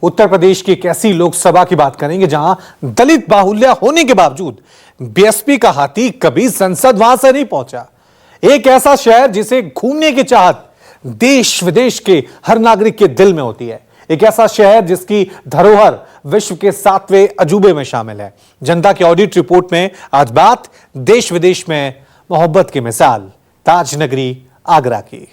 उत्तर प्रदेश की एक ऐसी लोकसभा की बात करेंगे जहां दलित बाहुल्य होने के बावजूद बीएसपी का हाथी कभी संसद वहां से नहीं पहुंचा। एक ऐसा शहर जिसे घूमने की चाहत देश विदेश के हर नागरिक के दिल में होती है। एक ऐसा शहर जिसकी धरोहर विश्व के 7वें अजूबे में शामिल है। जनता की ऑडिट रिपोर्ट में आज बात देश विदेश में मोहब्बत की मिसाल ताज नगरी आगरा की।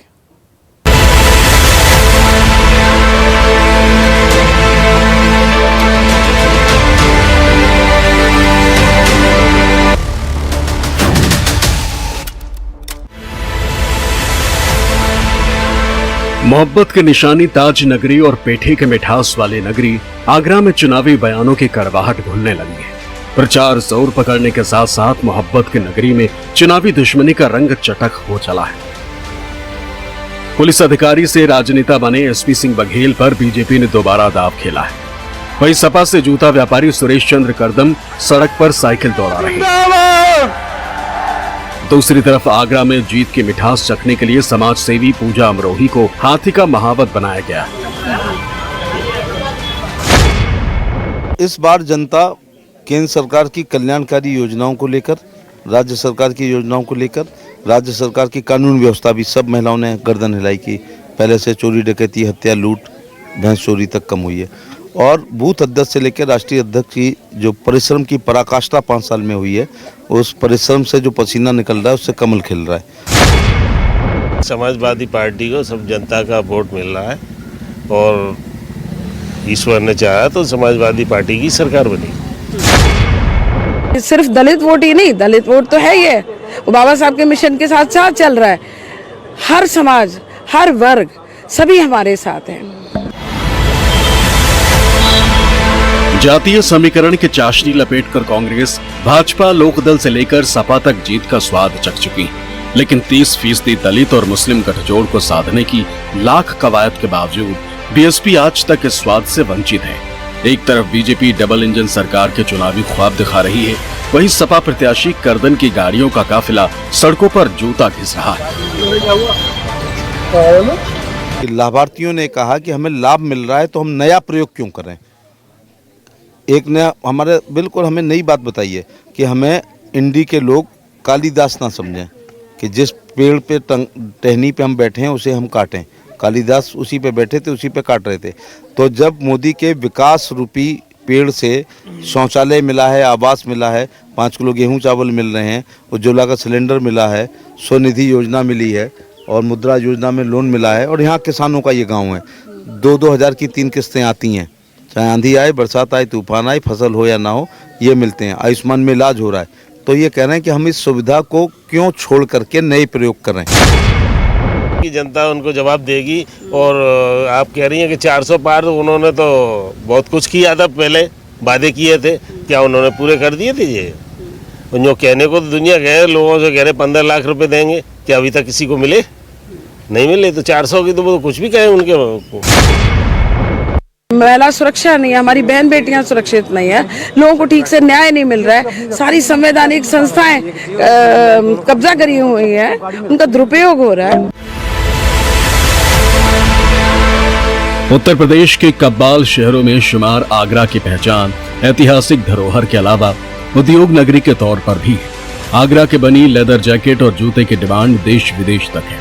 मोहब्बत की निशानी ताज नगरी और पेठे के मिठास वाली नगरी आगरा में चुनावी बयानों की कड़वाहट घुलने लगी है। प्रचार जोर पकड़ने के साथ साथ मोहब्बत की नगरी में चुनावी दुश्मनी का रंग चटक हो चला है। पुलिस अधिकारी से राजनेता बने एसपी सिंह बघेल पर बीजेपी ने दोबारा दांव खेला है। वहीं सपा से जूता व्यापारी सुरेश चंद्र करदम सड़क पर साइकिल दौड़ा रहे हैं। दूसरी तरफ आगरा में जीत की मिठास चखने के लिए समाज सेवी पूजा अमरोही को हाथी का महावत बनाया गया। इस बार जनता केंद्र सरकार की कल्याणकारी योजनाओं को लेकर, राज्य सरकार की योजनाओं को लेकर, राज्य सरकार की कानून व्यवस्था भी सब महिलाओं ने गर्दन हिलाई की। पहले से चोरी डकैती, हत्या, लूट, भैंस चोरी तक कम हुई है और बूथ अध्यक्ष से लेकर राष्ट्रीय अध्यक्ष की जो परिश्रम की पराकाष्ठा 5 साल में हुई है, उस परिश्रम से जो पसीना निकल रहा है उससे कमल खिल रहा है। समाजवादी पार्टी को सब जनता का वोट मिल रहा है और ईश्वर ने चाहा तो समाजवादी पार्टी की सरकार बनी। सिर्फ दलित वोट ही नहीं, दलित वोट तो है ये, वो बाबा साहब के मिशन के साथ साथ चल रहा है। हर समाज, हर वर्ग, सभी हमारे साथ हैं। जातीय समीकरण के चाशनी लपेटकर कांग्रेस, भाजपा, लोकदल से लेकर सपा तक जीत का स्वाद चख चुकी, लेकिन 30% दलित और मुस्लिम गठजोड़ को साधने की लाख कवायद के बावजूद बीएसपी आज तक इस स्वाद से वंचित है। एक तरफ बीजेपी डबल इंजन सरकार के चुनावी ख्वाब दिखा रही है, वहीं सपा प्रत्याशी करदन की गाड़ियों का काफिला सड़कों पर जूता घिस रहा है। लाभार्थियों ने कहा कि हमें लाभ मिल रहा है तो हम नया प्रयोग क्यों करें। एक नया हमारे बिल्कुल हमें नई बात बताइए कि हमें इंडी के लोग कालिदास ना समझें कि जिस पेड़ पे टहनी पे हम बैठे हैं उसे हम काटें। कालिदास उसी पे बैठे थे, उसी पे काट रहे थे। तो जब मोदी के विकास रूपी पेड़ से शौचालय मिला है, आवास मिला है, 5 किलो गेहूं चावल मिल रहे हैं, उज्ज्वला का सिलेंडर मिला है, स्वनिधि योजना मिली है और मुद्रा योजना में लोन मिला है और यहाँ किसानों का ये गाँव है। 2-2 हज़ार की 3 किस्तें आती हैं, चाहे आंधी आए, बरसात आए, तूफान आए, फसल हो या ना हो, ये मिलते हैं। आयुष्मान में इलाज हो रहा है। तो ये कह रहे हैं कि हम इस सुविधा को क्यों छोड़ करके नए प्रयोग कर रहे हैं। कि जनता उनको जवाब देगी। और आप कह रही हैं कि 400 पार, उन्होंने तो बहुत कुछ किया था, पहले वादे किए थे, क्या उन्होंने पूरे कर दिए थे? ये जो कहने को तो दुनिया कह लोगों से कह रहे 15 लाख रुपए देंगे, क्या अभी तक किसी को मिले? नहीं मिले। तो 400 की तो वो कुछ भी कहें उनके। महिला सुरक्षा नहीं है, हमारी बहन बेटियां सुरक्षित नहीं है, लोगों को ठीक से न्याय नहीं मिल रहा है, सारी संवैधानिक संस्थाएं कब्जा करी हुई हैं, उनका दुरुपयोग हो रहा है। उत्तर प्रदेश के कब्बाल शहरों में शुमार आगरा की पहचान ऐतिहासिक धरोहर के अलावा उद्योग नगरी के तौर पर भी है। आगरा के बनी लेदर जैकेट और जूते की डिमांड देश विदेश तक है।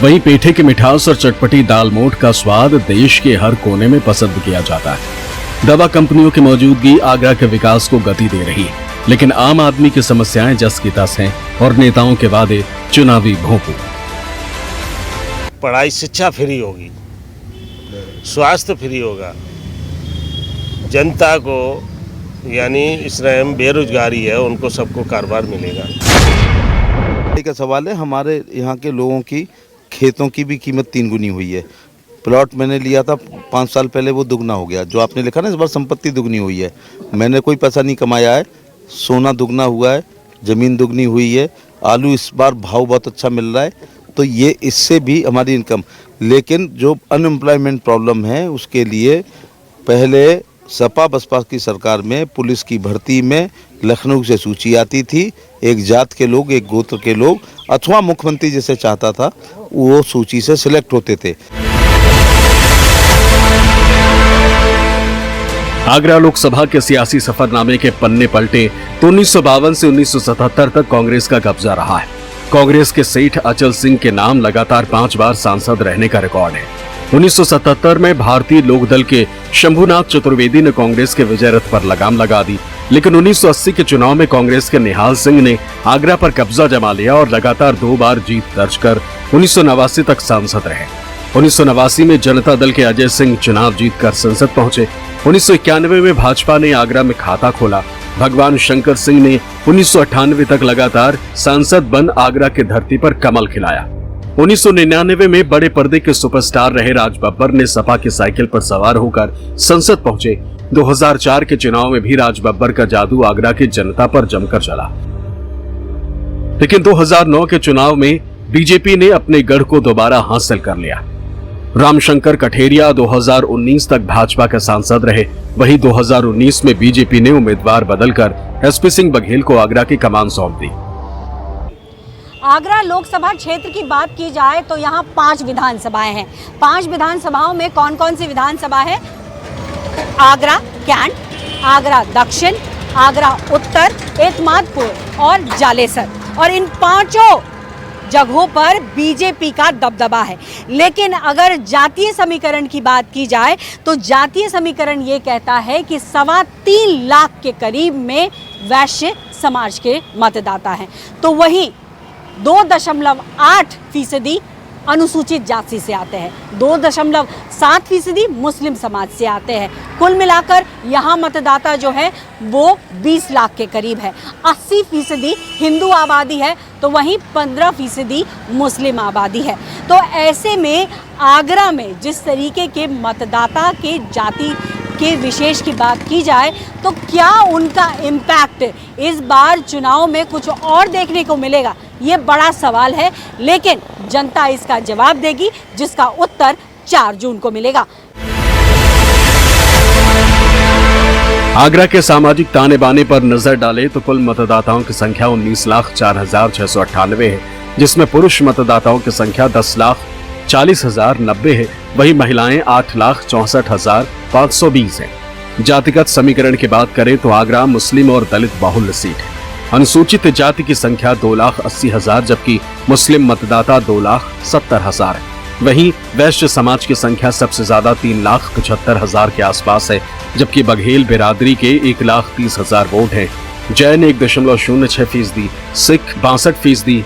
वहीं पेठे की मिठास और चटपटी दाल मोठ का स्वाद देश के हर कोने में पसंद किया जाता है। दवा कंपनियों की मौजूदगी आगरा के विकास को गति दे रही है, लेकिन आम आदमी की समस्याएं जस की तस हैं और नेताओं के वादे चुनावी भोंपू। पढ़ाई शिक्षा फ्री होगी, स्वास्थ्य फ्री होगा, जनता को यानी इस टाइम बेरोजगारी है उनको सबको कारोबार मिलेगा। का सवाल है, हमारे यहाँ के लोगों की खेतों की भी कीमत 3 गुनी हुई है। प्लॉट मैंने लिया था 5 साल पहले, वो दुगना हो गया। जो आपने लिखा ना, इस बार संपत्ति दुगनी हुई है। मैंने कोई पैसा नहीं कमाया है, सोना दुगना हुआ है, ज़मीन दुगनी हुई है, आलू इस बार भाव बहुत अच्छा मिल रहा है। तो ये इससे भी हमारी इनकम, लेकिन जो अनएम्प्लॉयमेंट प्रॉब्लम है उसके लिए पहले सपा बसपा की सरकार में पुलिस की भर्ती में लखनऊ से सूची आती थी, एक जात के लोग, एक गोत्र के लोग अथवा मुख्यमंत्री जिसे चाहता था वो सूची से सिलेक्ट होते थे। आगरा लोकसभा के सियासी सफरनामे के पन्ने पलटे तो 1952 से 1977 तक कांग्रेस का कब्जा रहा है। कांग्रेस के सेठ अचल सिंह के नाम लगातार 5 बार सांसद रहने का रिकॉर्ड है। 1977 में भारतीय लोकदल के शंभुनाथ चतुर्वेदी ने कांग्रेस के विजय रथ पर लगाम लगा दी, लेकिन 1980 के चुनाव में कांग्रेस के निहाल सिंह ने आगरा पर कब्जा जमा लिया और लगातार 2 बार जीत दर्ज कर 1989 तक सांसद रहे। 1989 में जनता दल के अजय सिंह चुनाव जीतकर संसद पहुंचे। 1991 में भाजपा ने आगरा में खाता खोला। भगवान शंकर सिंह ने 1998 तक लगातार सांसद बन आगरा की धरती पर कमल खिलाया। 1999 में बड़े पर्दे के सुपरस्टार रहे राज बब्बर ने सपा की साइकिल पर सवार होकर संसद पहुंचे। 2004 के चुनाव में भी राज बब्बर का जादू आगरा की जनता पर जमकर चला, लेकिन 2009 के चुनाव में बीजेपी ने अपने गढ़ को दोबारा हासिल कर लिया। रामशंकर कठेरिया 2019 तक भाजपा के सांसद रहे। वहीं 2019 में बीजेपी ने उम्मीदवार बदलकर एसपी सिंह बघेल को आगरा की कमान सौंप दी। आगरा लोकसभा क्षेत्र की बात की जाए तो यहाँ 5 विधानसभाएं हैं। 5 विधानसभाओं में कौन कौन सी विधानसभा है? आगरा कैंट, आगरा दक्षिण, आगरा उत्तर, एतमादपुर और जालेसर। और इन 5 जगहों पर बीजेपी का दबदबा है। लेकिन अगर जातीय समीकरण की बात की जाए तो जातीय समीकरण ये कहता है कि 3.25 लाख के करीब में वैश्य समाज के मतदाता हैं, तो वहीं 2.8% अनुसूचित जाति से आते हैं, 2.7% मुस्लिम समाज से आते हैं। कुल मिलाकर यहाँ मतदाता जो है वो 20 लाख के करीब है। 80% हिंदू आबादी है तो वहीं 15% मुस्लिम आबादी है। तो ऐसे में आगरा में जिस तरीके के मतदाता के जाति के विशेष की बात की जाए तो क्या उनका इम्पैक्ट इस बार चुनाव में कुछ और देखने को मिलेगा, ये बड़ा सवाल है। लेकिन जनता इसका जवाब देगी, जिसका उत्तर 4 जून को मिलेगा। आगरा के सामाजिक ताने बाने पर नजर डाले तो कुल मतदाताओं की संख्या 19,04,698 है, जिसमें पुरुष मतदाताओं की संख्या 10,40,090 है। वहीं महिलाएं 8,64,520 है। जातिगत समीकरण की बात करें तो आगरा मुस्लिम और दलित बाहुल्य सीट है। अनुसूचित जाति की संख्या 2,80,000 जबकि मुस्लिम मतदाता 2,70,000 है। वहीं वैश्य समाज की संख्या सबसे ज्यादा 3,75,000 के आसपास है, जबकि बघेल बिरादरी के 1,30,000 वोट हैं। जैन 1.06%, सिख 62%,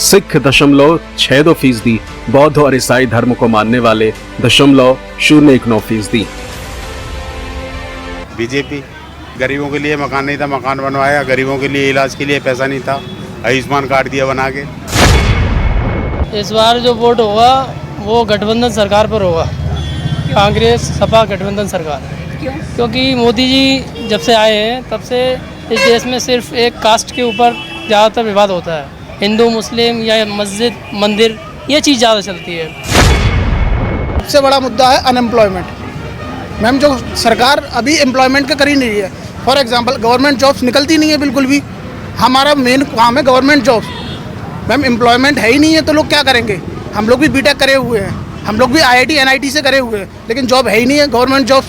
सिख 0.62%, बौद्ध और ईसाई धर्म को मानने वाले 0.019%। बीजेपी गरीबों के लिए मकान नहीं था, मकान बनवाया। गरीबों के लिए इलाज के लिए पैसा नहीं था, आयुष्मान कार्ड दिया बना के। इस बार जो वोट होगा वो गठबंधन सरकार पर होगा, कांग्रेस सपा गठबंधन सरकार। क्योंकि मोदी जी जब से आए हैं तब से इस देश में सिर्फ एक कास्ट के ऊपर ज़्यादातर विवाद होता है। हिंदू मुस्लिम या मस्जिद मंदिर ये चीज़ ज़्यादा चलती है। सबसे बड़ा मुद्दा है अनएम्प्लॉयमेंट। मैम जो सरकार अभी एम्प्लॉयमेंट का कर ही नहीं रही है। फॉर एग्जांपल गवर्नमेंट जॉब्स निकलती नहीं है बिल्कुल भी। हमारा मेन काम है गवर्नमेंट जॉब्स। मैम एम्प्लॉयमेंट है ही नहीं है तो लोग क्या करेंगे? हम लोग भी बीटेक करे हुए हैं, हम लोग भी IIT NIT से करे हुए हैं, लेकिन जॉब है ही नहीं है गवर्नमेंट जॉब्स।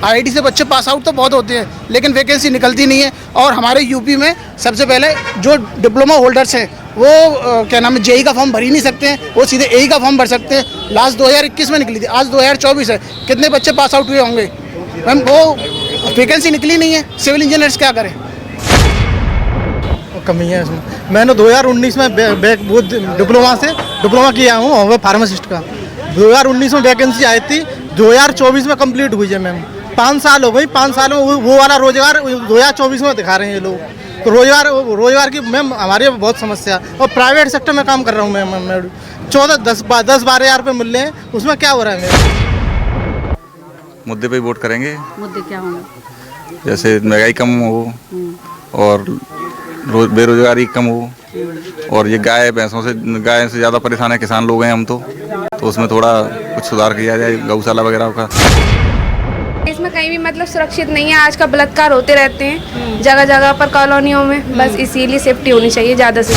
IIT से बच्चे पास आउट तो बहुत होते हैं लेकिन वैकेंसी निकलती नहीं है। और हमारे यूपी में सबसे पहले जो डिप्लोमा होल्डर्स हैं वो क्या नाम है JEE का फॉर्म भर ही नहीं सकते हैं, वो सीधे AE का फॉर्म भर सकते हैं। लास्ट 2021 में निकली थी, आज 2024 है, कितने बच्चे पास आउट हुए होंगे? मैम वो वैकेंसी निकली नहीं है, सिविल इंजीनियर्स क्या करें? कमी है इसमें। मैंने 2019 में वो डिप्लोमा किया हूँ फार्मासिस्ट का। 2019 में वैकेंसी आई थी, 2024 में कंप्लीट हुई है मैम। 5 साल हो गई, 5 साल में वो वाला रोजगार 2024 में दिखा रहे हैं ये लोग। तो रोजगार की मैम हमारी बहुत समस्या। और प्राइवेट सेक्टर में काम कर रहा हूँ मैं 10-12 हज़ार रुपये मिल रहे हैं, उसमें क्या हो रहा है मेरा? मुद्दे पे वोट करेंगे। मुद्दे क्या होंगे? जैसे महंगाई कम हो और बेरोजगारी कम हो, और ये गाय से ज़्यादा परेशान है किसान लोग हैं हम तो उसमें थोड़ा कुछ सुधार किया जाए, गौशाला वगैरह का। इसमें कहीं भी मतलब सुरक्षित नहीं है। आज का बलात्कार होते रहते हैं जगह जगह पर कॉलोनियों में, बस इसीलिए सेफ्टी होनी चाहिए ज़्यादा से।